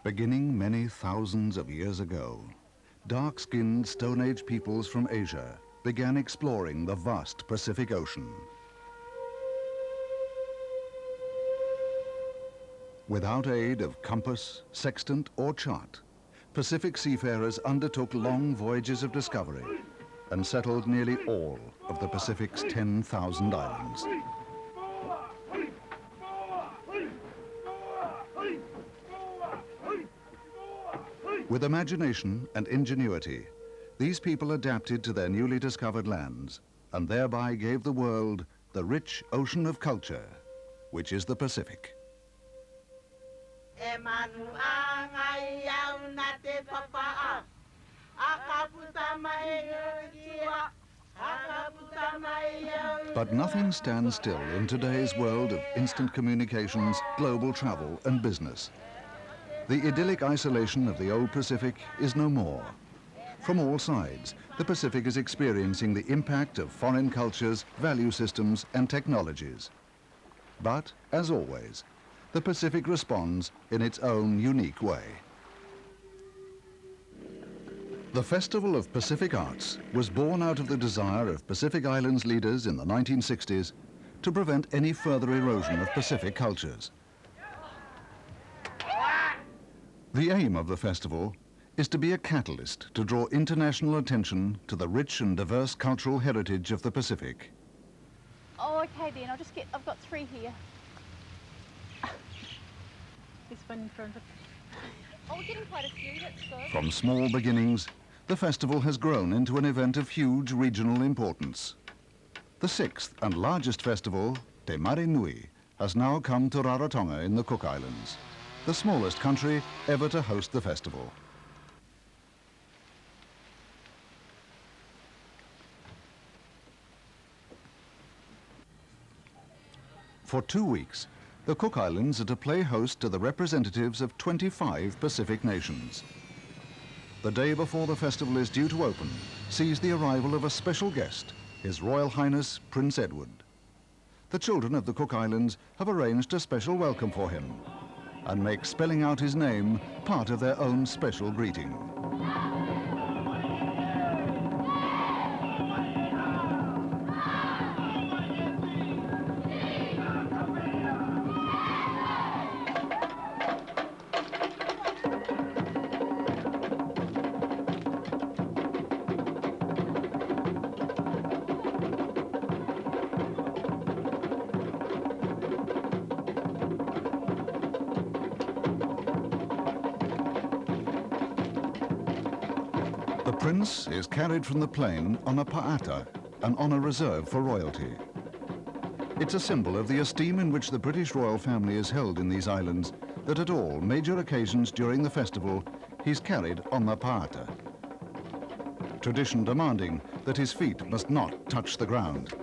Beginning many thousands of years ago, dark-skinned Stone Age peoples from Asia began exploring the vast Pacific Ocean. Without aid of compass, sextant, or chart, Pacific seafarers undertook long voyages of discovery and settled nearly all of the Pacific's 10,000 islands. With imagination and ingenuity, these people adapted to their newly discovered lands and thereby gave the world the rich ocean of culture, which is the Pacific. But nothing stands still in today's world of instant communications, global travel and business. The idyllic isolation of the old Pacific is no more. From all sides, the Pacific is experiencing the impact of foreign cultures, value systems and technologies. But, as always, the Pacific responds in its own unique way. The Festival of Pacific Arts was born out of the desire of Pacific Islands leaders in the 1960s to prevent any further erosion of Pacific cultures. The aim of the festival is to be a catalyst to draw international attention to the rich and diverse cultural heritage of the Pacific. Oh, okay then, I've got 3 here. This one in front of... Oh, we're getting quite a few, that's good. From small beginnings, the festival has grown into an event of huge regional importance. The 6th and largest festival, Te Mare Nui, has now come to Rarotonga in the Cook Islands, the smallest country ever to host the festival. For 2 weeks, the Cook Islands are to play host to the representatives of 25 Pacific nations. The day before the festival is due to open sees the arrival of a special guest, His Royal Highness Prince Edward. The children of the Cook Islands have arranged a special welcome for him and make spelling out his name part of their own special greeting. The prince is carried from the plane on a pa'ata, an honor reserved for royalty. It's a symbol of the esteem in which the British royal family is held in these islands that at all major occasions during the festival, he's carried on the pa'ata. Tradition demanding that his feet must not touch the ground.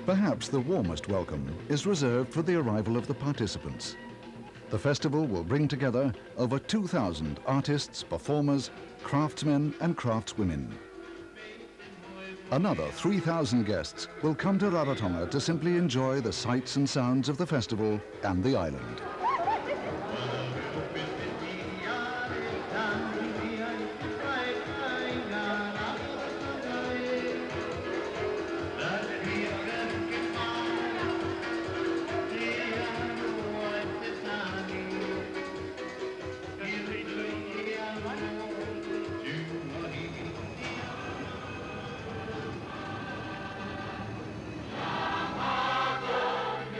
Perhaps the warmest welcome is reserved for the arrival of the participants. The festival will bring together over 2,000 artists, performers, craftsmen and craftswomen. Another 3,000 guests will come to Rarotonga to simply enjoy the sights and sounds of the festival and the island.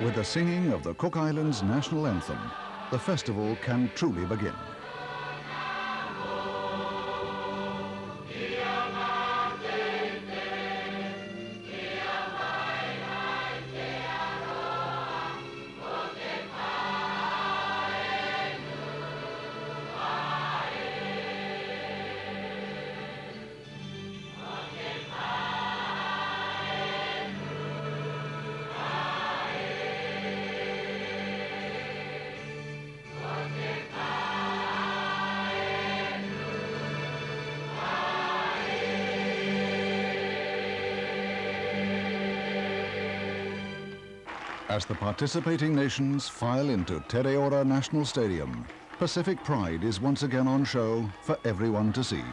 With the singing of the Cook Islands national anthem, the festival can truly begin. As the participating nations file into Tereora National Stadium, Pacific pride is once again on show for everyone to see.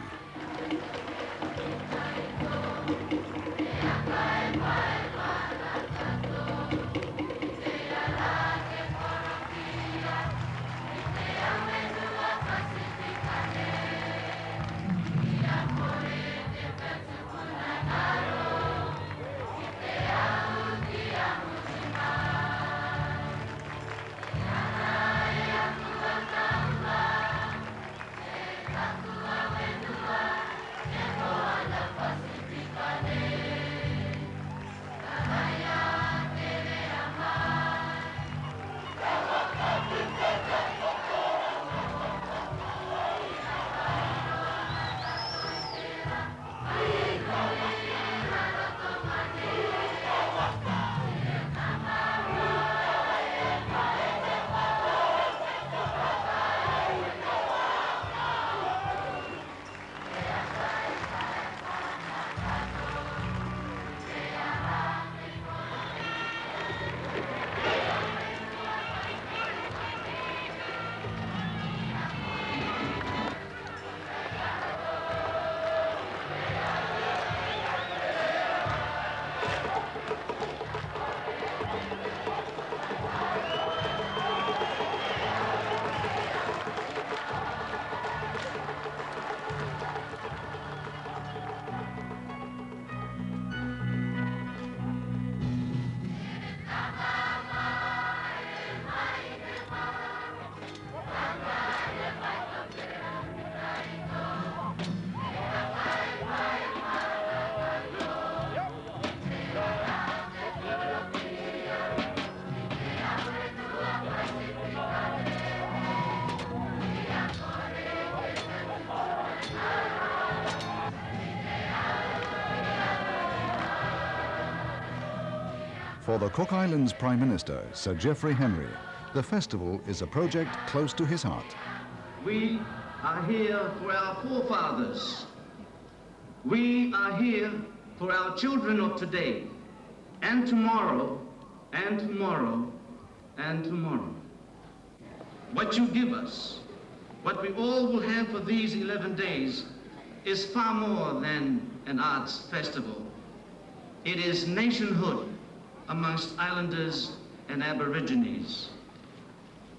For the Cook Islands Prime Minister, Sir Geoffrey Henry, the festival is a project close to his heart. We are here for our forefathers. We are here for our children of today, and tomorrow, and tomorrow, and tomorrow. What you give us, what we all will have for these 11 days, is far more than an arts festival. It is nationhood amongst islanders and aborigines.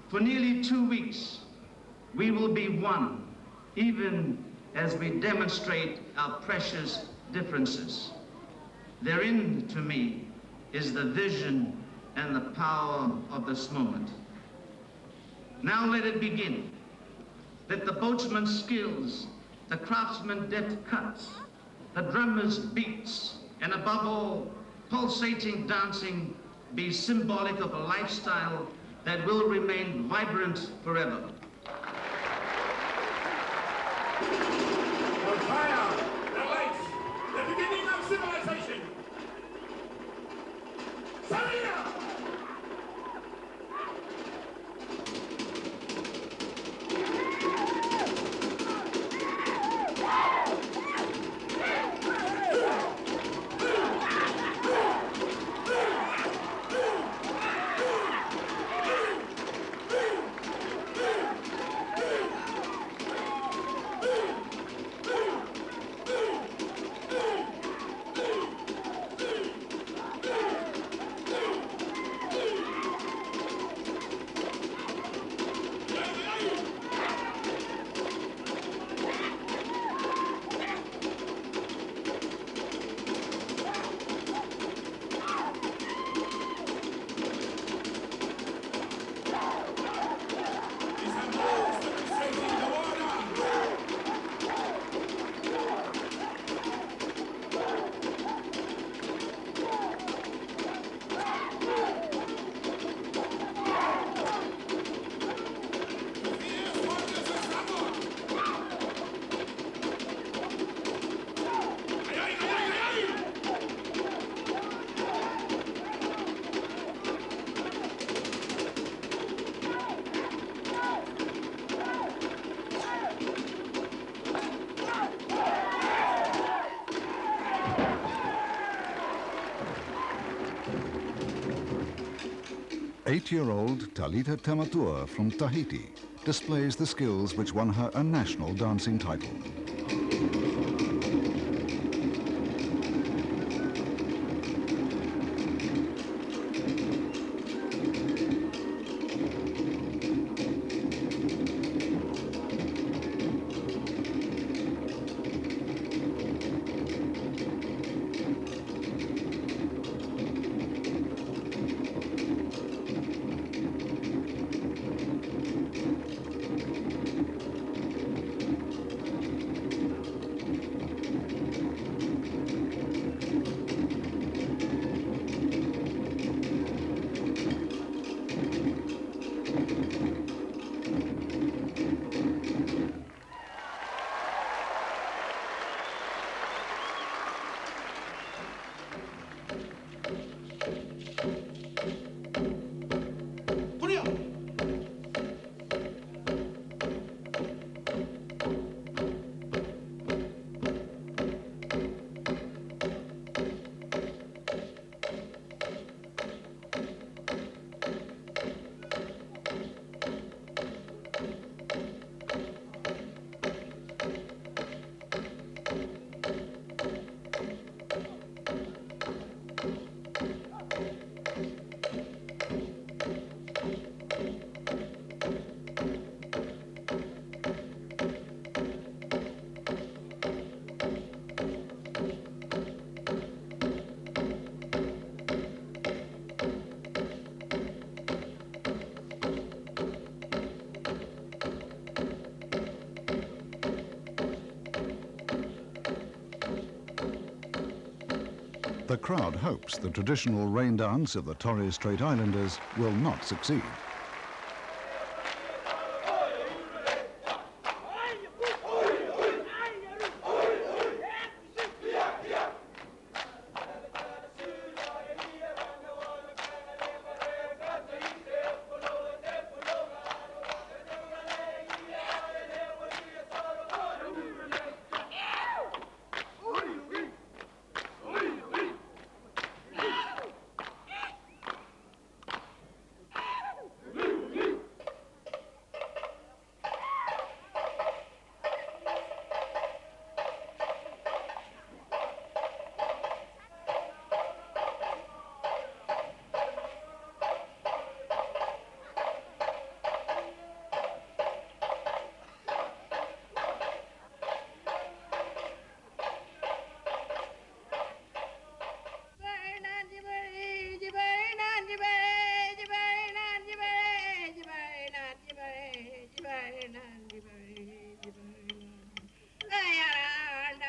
For nearly 2 weeks, we will be one, even as we demonstrate our precious differences. Therein, to me, is the vision and the power of this moment. Now let it begin. Let the boatsman's skills, the craftsman's deft cuts, the drummer's beats, and above all, pulsating dancing be symbolic of a lifestyle that will remain vibrant forever. The fire, the lights, the beginning of civilization. Salia! 8-year-old Talita Tematua from Tahiti displays the skills which won her a national dancing title. The crowd hopes the traditional rain dance of the Torres Strait Islanders will not succeed.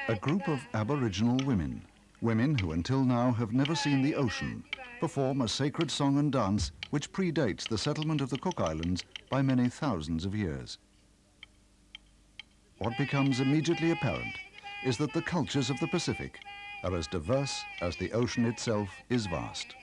A group of Aboriginal women who until now have never seen the ocean, perform a sacred song and dance which predates the settlement of the Cook Islands by many thousands of years. What becomes immediately apparent is that the cultures of the Pacific are as diverse as the ocean itself is vast.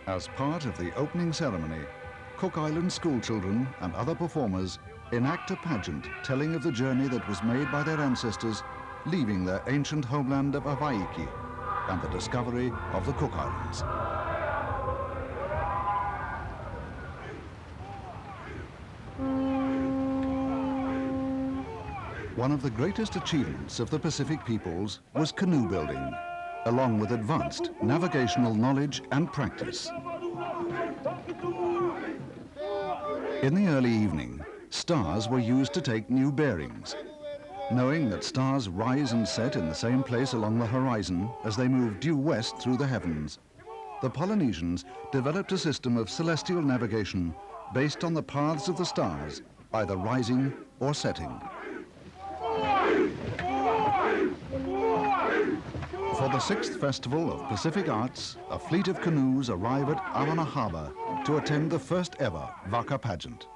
As part of the opening ceremony, Cook Island schoolchildren and other performers enact a pageant telling of the journey that was made by their ancestors leaving their ancient homeland of Hawaii and the discovery of the Cook Islands. One of the greatest achievements of the Pacific peoples was canoe building, along with advanced navigational knowledge and practice. In the early evening, stars were used to take new bearings. Knowing that stars rise and set in the same place along the horizon as they move due west through the heavens, the Polynesians developed a system of celestial navigation based on the paths of the stars, either rising or setting. For the 6th Festival of Pacific Arts, a fleet of canoes arrive at Amana Harbour to attend the first ever Waka pageant.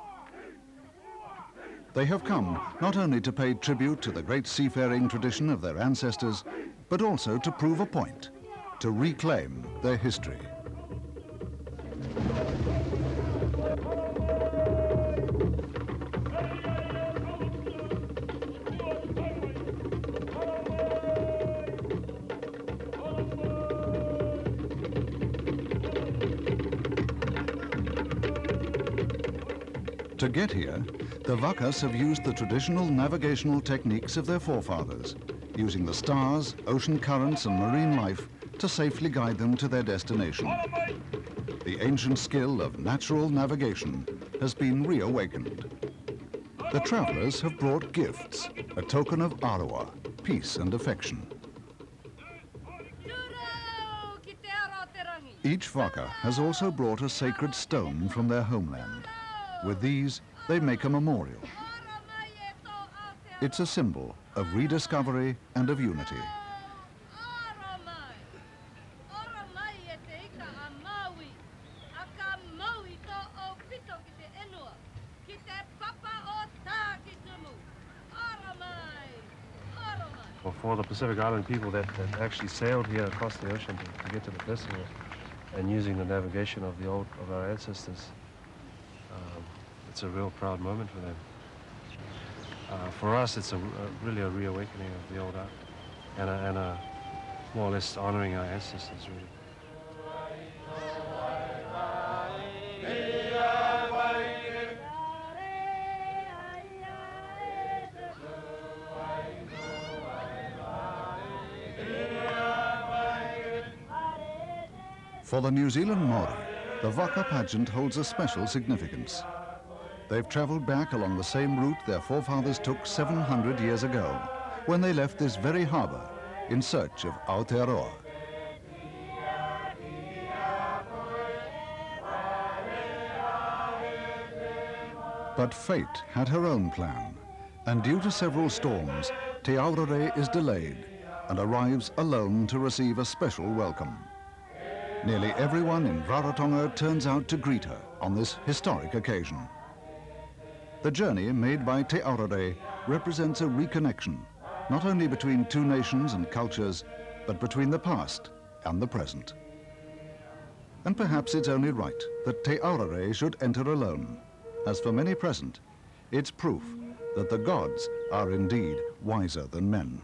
They have come not only to pay tribute to the great seafaring tradition of their ancestors, but also to prove a point, to reclaim their history. To get here, the Wakas have used the traditional navigational techniques of their forefathers, using the stars, ocean currents and marine life to safely guide them to their destination. The ancient skill of natural navigation has been reawakened. The travelers have brought gifts, a token of aroa, peace and affection. Each Waka has also brought a sacred stone from their homeland. With these, they make a memorial. It's a symbol of rediscovery and of unity. For the Pacific Island people that actually sailed here across the ocean to get to the festival, and using the navigation of our ancestors, it's a real proud moment for them. For us, it's really a reawakening of the old art, and a more or less honoring our ancestors, really. For the New Zealand Maori, the Waka pageant holds a special significance. They've traveled back along the same route their forefathers took 700 years ago, when they left this very harbor in search of Aotearoa. But fate had her own plan, and due to several storms, Te Aurere is delayed and arrives alone to receive a special welcome. Nearly everyone in Rarotonga turns out to greet her on this historic occasion. The journey made by Te Aurere represents a reconnection, not only between two nations and cultures, but between the past and the present. And perhaps it's only right that Te Aurere should enter alone, as for many present, it's proof that the gods are indeed wiser than men.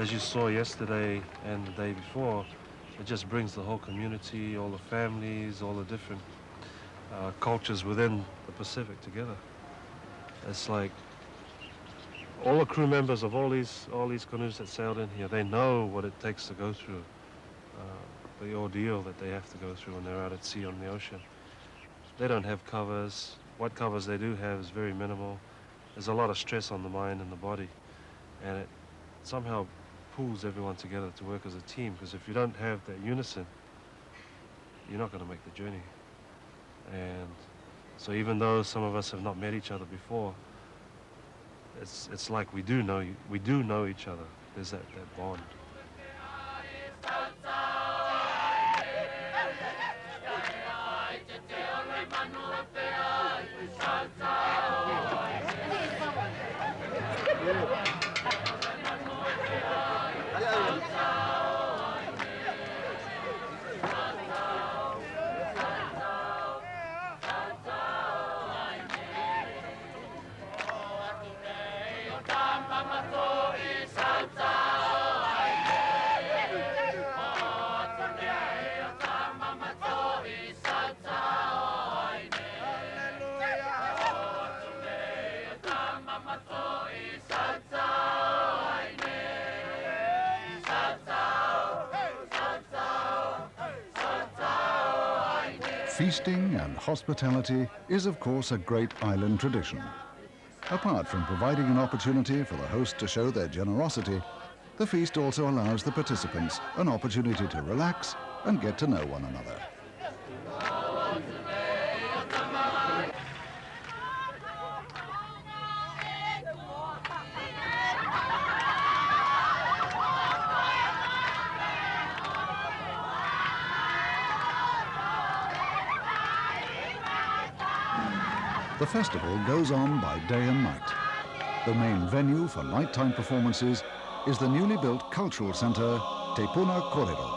as you saw yesterday and the day before, it just brings the whole community, all the families, all the different cultures within the Pacific together. It's like all the crew members of all these canoes that sailed in here, they know what it takes to go through the ordeal that they have to go through when they're out at sea on the ocean. They don't have covers. What covers they do have is very minimal. There's a lot of stress on the mind and the body, and it somehow pulls everyone together to work as a team, because if you don't have that unison, you're not going to make the journey. And so even though some of us have not met each other before, it's like we do know each other. There's that bond. Feasting and hospitality is, of course, a great island tradition. Apart from providing an opportunity for the host to show their generosity, the feast also allows the participants an opportunity to relax and get to know one another. The festival goes on by day and night. The main venue for nighttime performances is the newly built cultural centre, Te Puna Korero.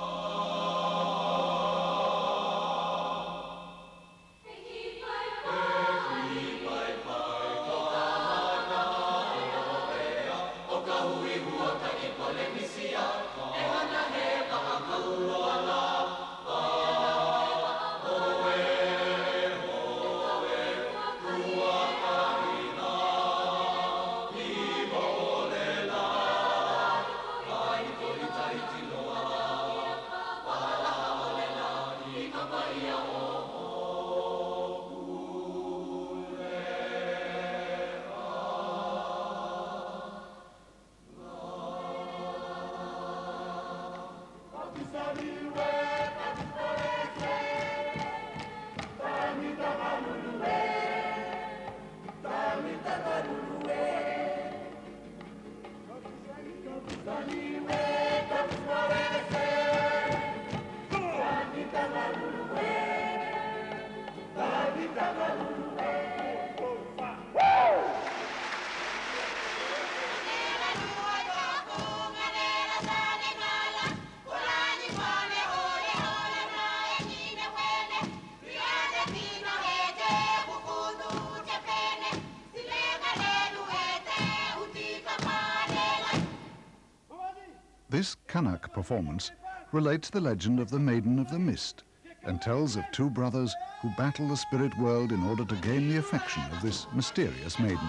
This Kanak performance relates the legend of the Maiden of the Mist and tells of two brothers who battle the spirit world in order to gain the affection of this mysterious maiden.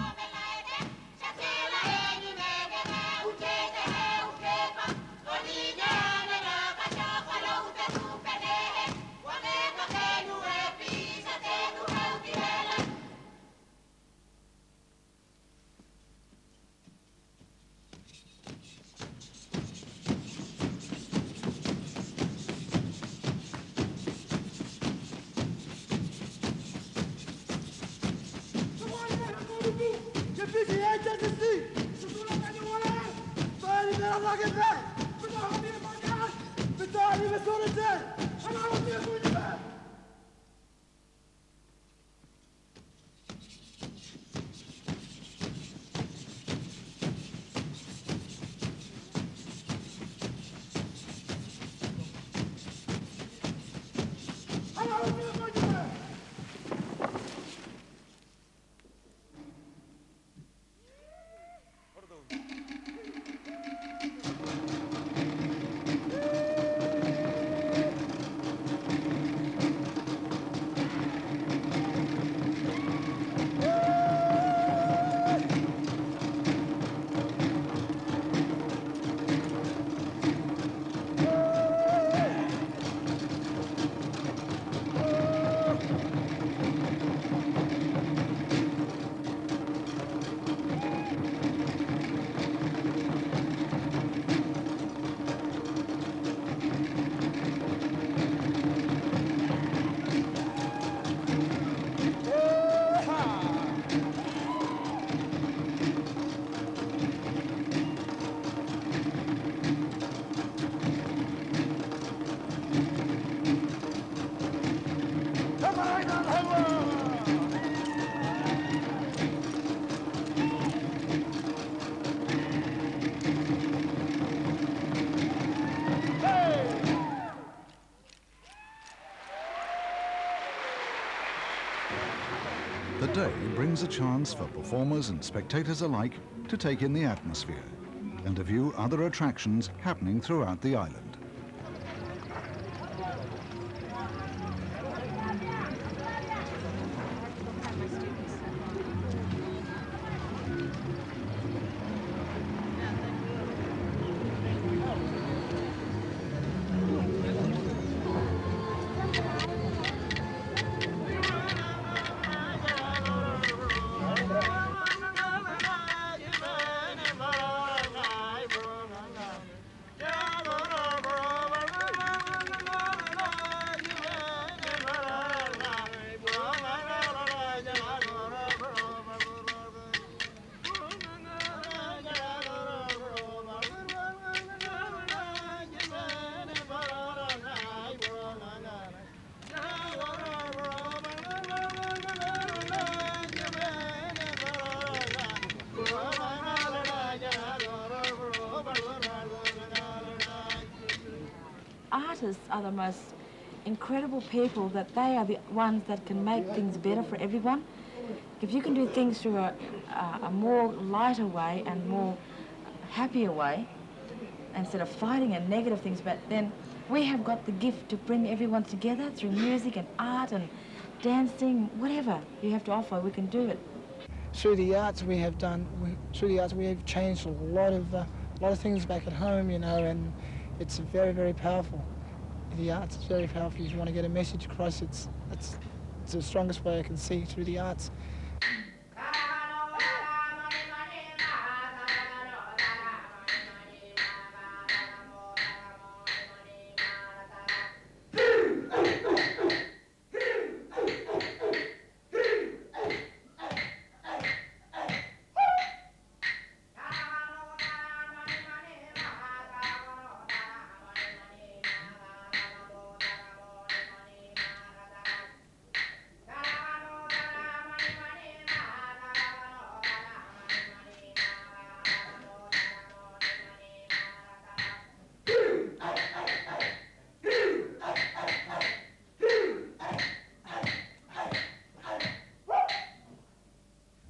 becomes a chance for performers and spectators alike to take in the atmosphere and to view other attractions happening throughout the island. Artists are the most incredible people, that they are the ones that can make things better for everyone. If you can do things through a more lighter way and more happier way, instead of fighting and negative things, but then we have got the gift to bring everyone together through music and art and dancing, whatever you have to offer, we can do it. Through the arts we have changed a lot of things back at home, you know, and it's very, very powerful. The arts is very powerful. If you want to get a message across, it's the strongest way I can see, through the arts.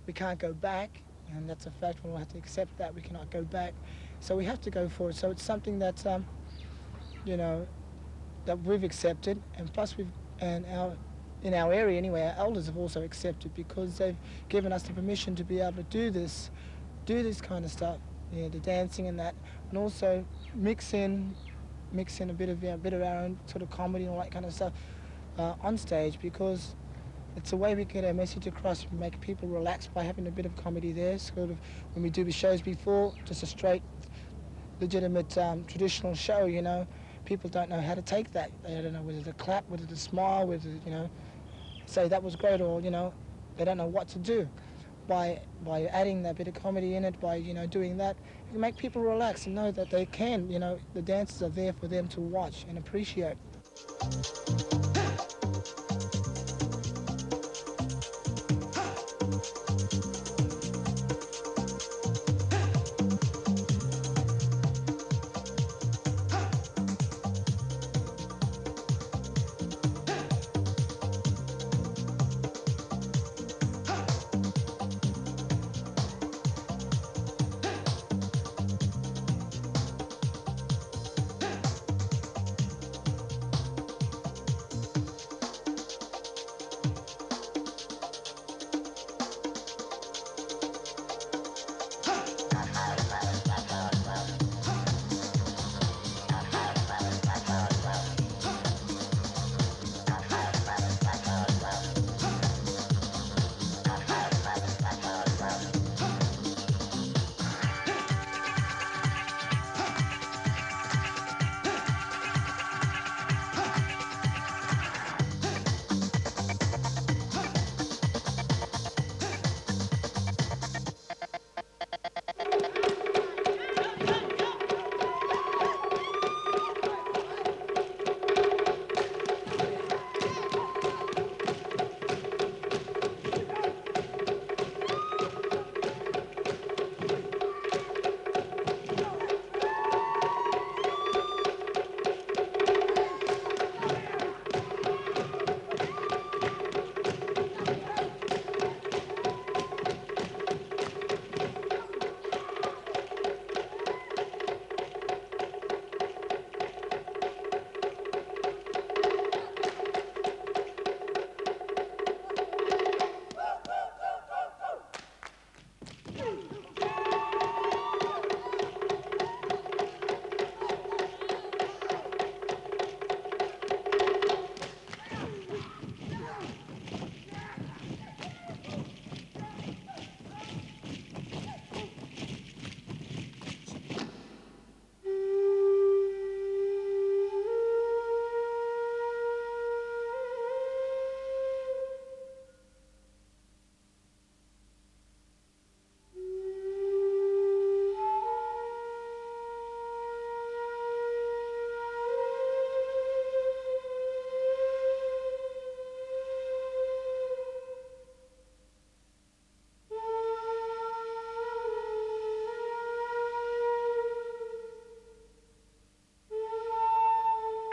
We can't go back, and that's a fact. We'll have to accept that we cannot go back. So we have to go forward. So it's something that's, you know, that we've accepted, and plus in our area anyway, our elders have also accepted, because they've given us the permission to be able to do this kind of stuff, you know, the dancing and that, and also mix in a bit of our own sort of comedy and all that kind of stuff on stage, because it's a way we get our message across. We make people relax by having a bit of comedy there. Sort of when we do the shows before, just a straight, legitimate traditional show, you know, people don't know how to take that. They don't know whether to clap, whether to smile, whether to, you know, say that was great, or, you know, they don't know what to do. By adding that bit of comedy in it, by, you know, doing that, you make people relax and know that they can, you know, the dances are there for them to watch and appreciate.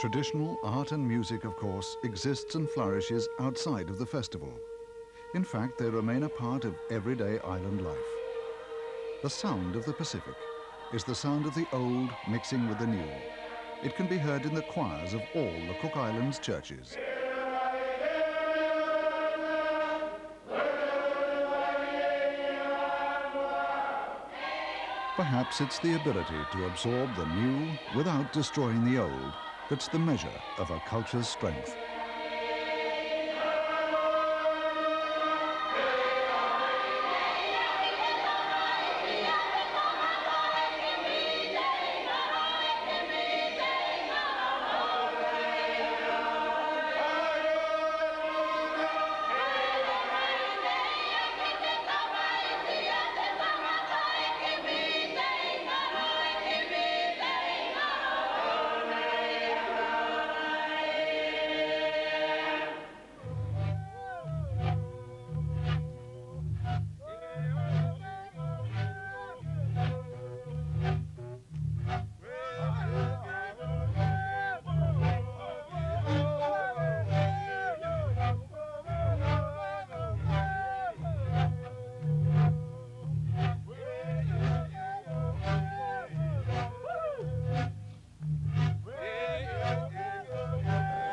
Traditional art and music, of course, exists and flourishes outside of the festival. In fact, they remain a part of everyday island life. The sound of the Pacific is the sound of the old mixing with the new. It can be heard in the choirs of all the Cook Islands churches. Perhaps it's the ability to absorb the new without destroying the old that's the measure of a culture's strength.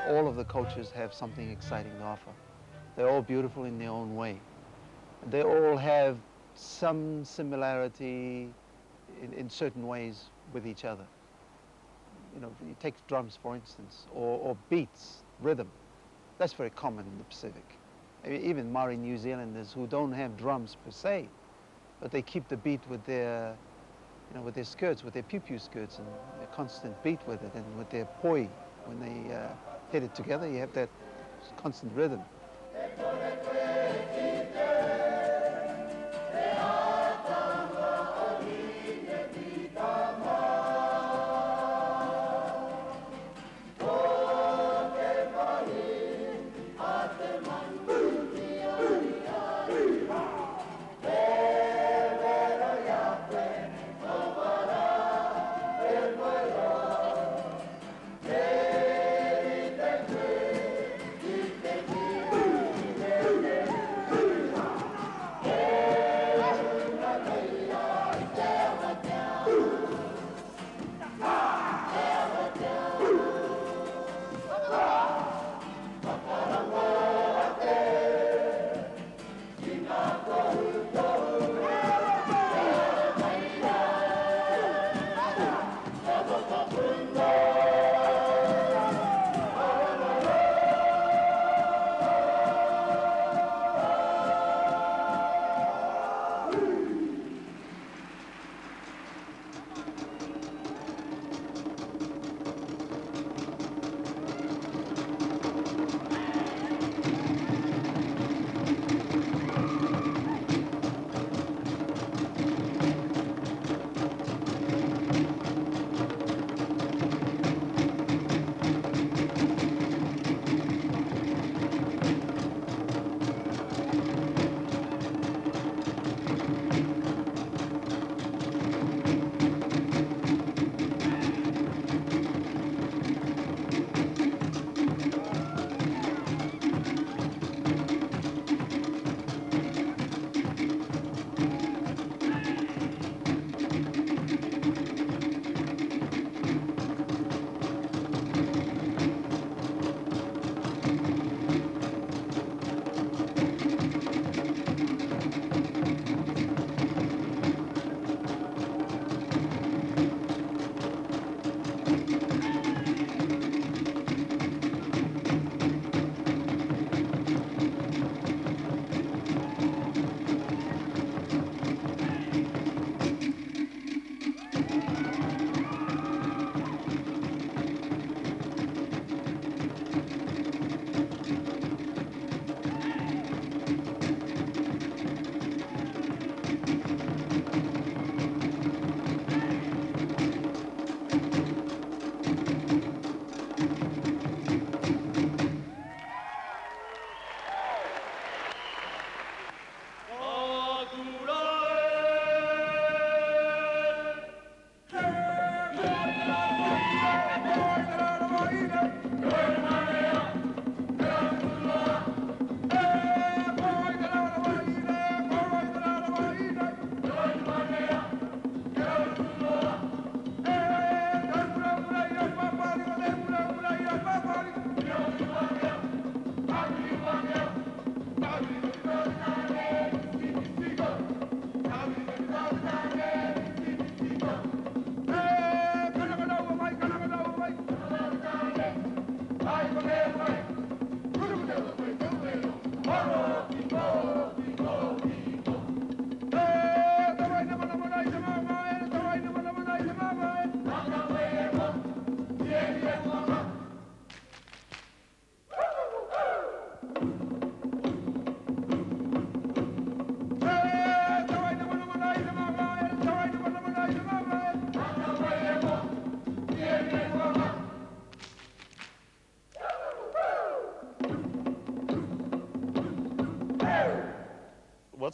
All of the cultures have something exciting to offer. They're all beautiful in their own way. They all have some similarity in certain ways with each other. You know, you take drums, for instance, or beats, rhythm. That's very common in the Pacific. I mean, even Maori New Zealanders who don't have drums per se, but they keep the beat with their, you know, with their skirts, with their piu-piu skirts, and a constant beat with it, and with their poi, when they hit it together, you have that constant rhythm.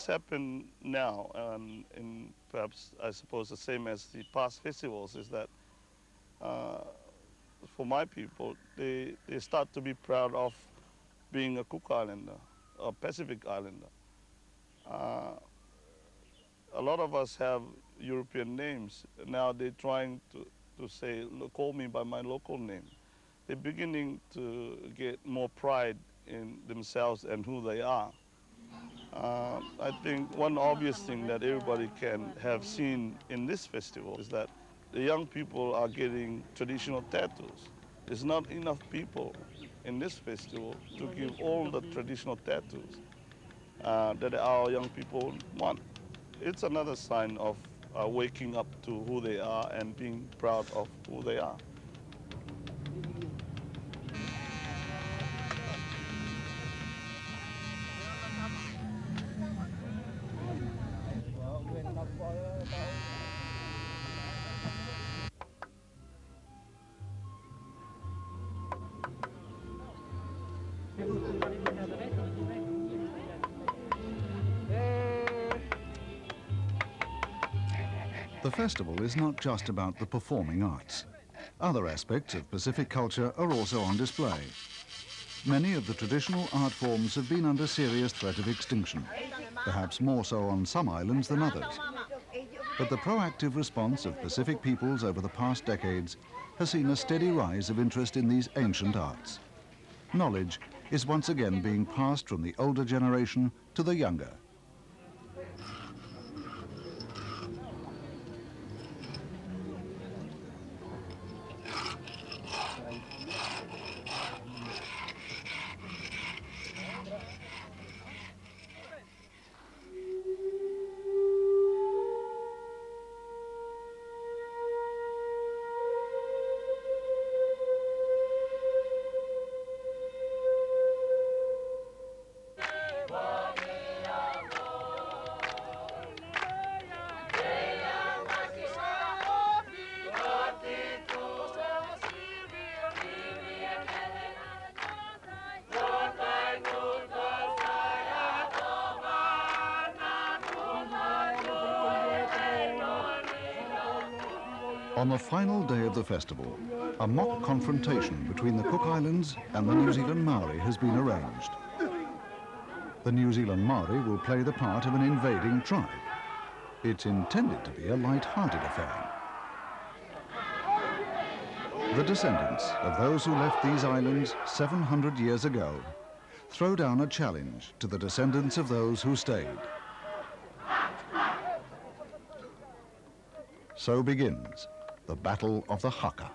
what's happened now, in perhaps I suppose the same as the past festivals, is that for my people, they start to be proud of being a Cook Islander, a Pacific Islander. A lot of us have European names. Now they're trying to say, call me by my local name. They're beginning to get more pride in themselves and who they are. I think one obvious thing that everybody can have seen in this festival is that the young people are getting traditional tattoos. There's not enough people in this festival to give all the traditional tattoos that our young people want. It's another sign of waking up to who they are and being proud of who they are. The festival is not just about the performing arts. Other aspects of Pacific culture are also on display. Many of the traditional art forms have been under serious threat of extinction, perhaps more so on some islands than others. But the proactive response of Pacific peoples over the past decades has seen a steady rise of interest in these ancient arts. Knowledge is once again being passed from the older generation to the younger. On the final day of the festival, a mock confrontation between the Cook Islands and the New Zealand Maori has been arranged. The New Zealand Maori will play the part of an invading tribe. It's intended to be a light-hearted affair. The descendants of those who left these islands 700 years ago throw down a challenge to the descendants of those who stayed. So begins the Battle of the Haka.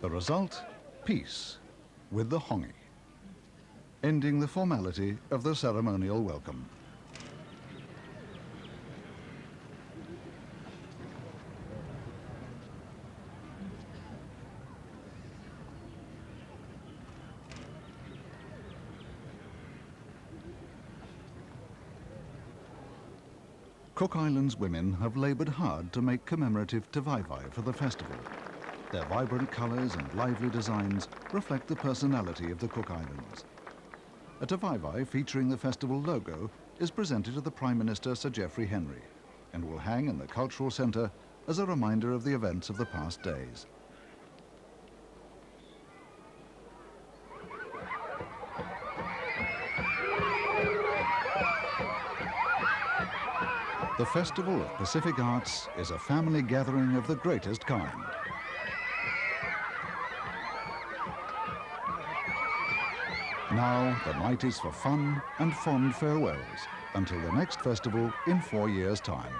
The result, peace with the hongi, ending the formality of the ceremonial welcome. Cook Islands women have laboured hard to make commemorative tavaivai for the festival. Their vibrant colours and lively designs reflect the personality of the Cook Islands. A tavaivai featuring the festival logo is presented to the Prime Minister Sir Geoffrey Henry and will hang in the Cultural Centre as a reminder of the events of the past days. The Festival of Pacific Arts is a family gathering of the greatest kind. Now the night is for fun and fond farewells until the next festival in 4 years' time.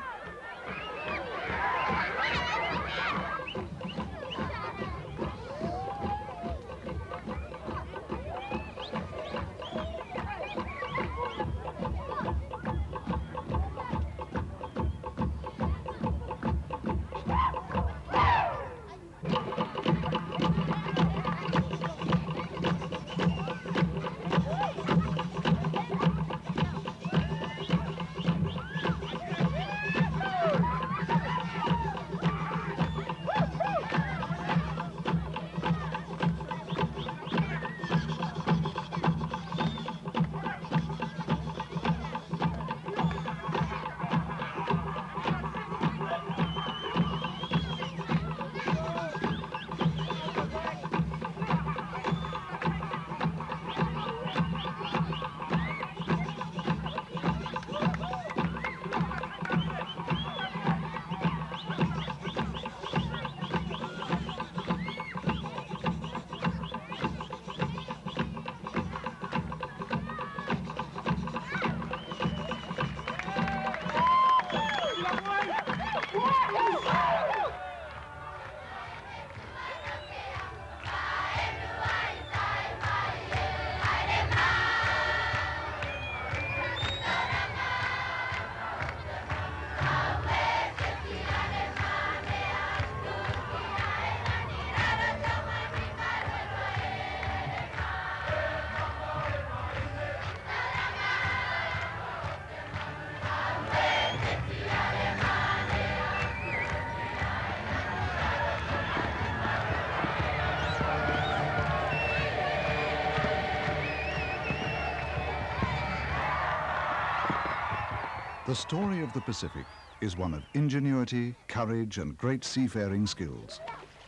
The story of the Pacific is one of ingenuity, courage, and great seafaring skills.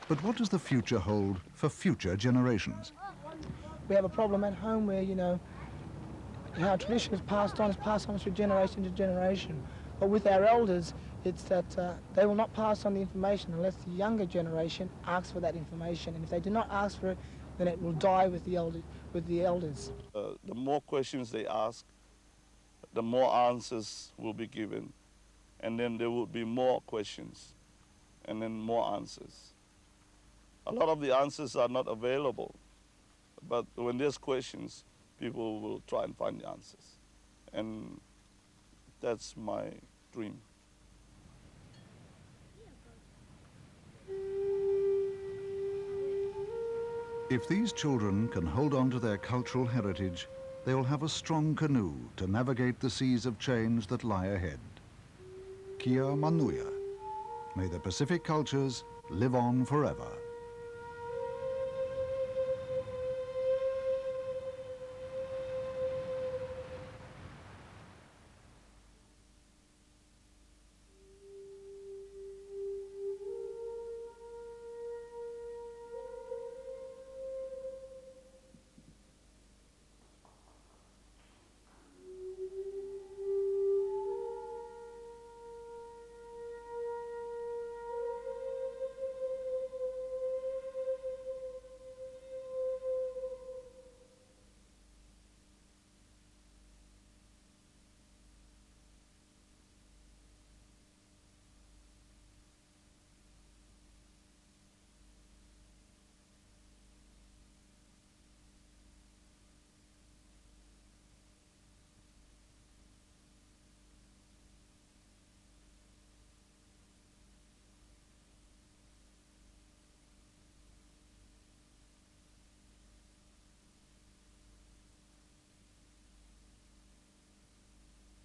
But what does the future hold for future generations? We have a problem at home where, you know, how tradition is passed on through generation to generation. But with our elders, it's that they will not pass on the information unless the younger generation asks for that information. And if they do not ask for it, then it will die with the elders. The more questions they ask, the more answers will be given. And then there will be more questions, and then more answers. A lot of the answers are not available, but when there's questions, people will try and find the answers. And that's my dream. If these children can hold on to their cultural heritage, they will have a strong canoe to navigate the seas of change that lie ahead. Kia manuia. May the Pacific cultures live on forever.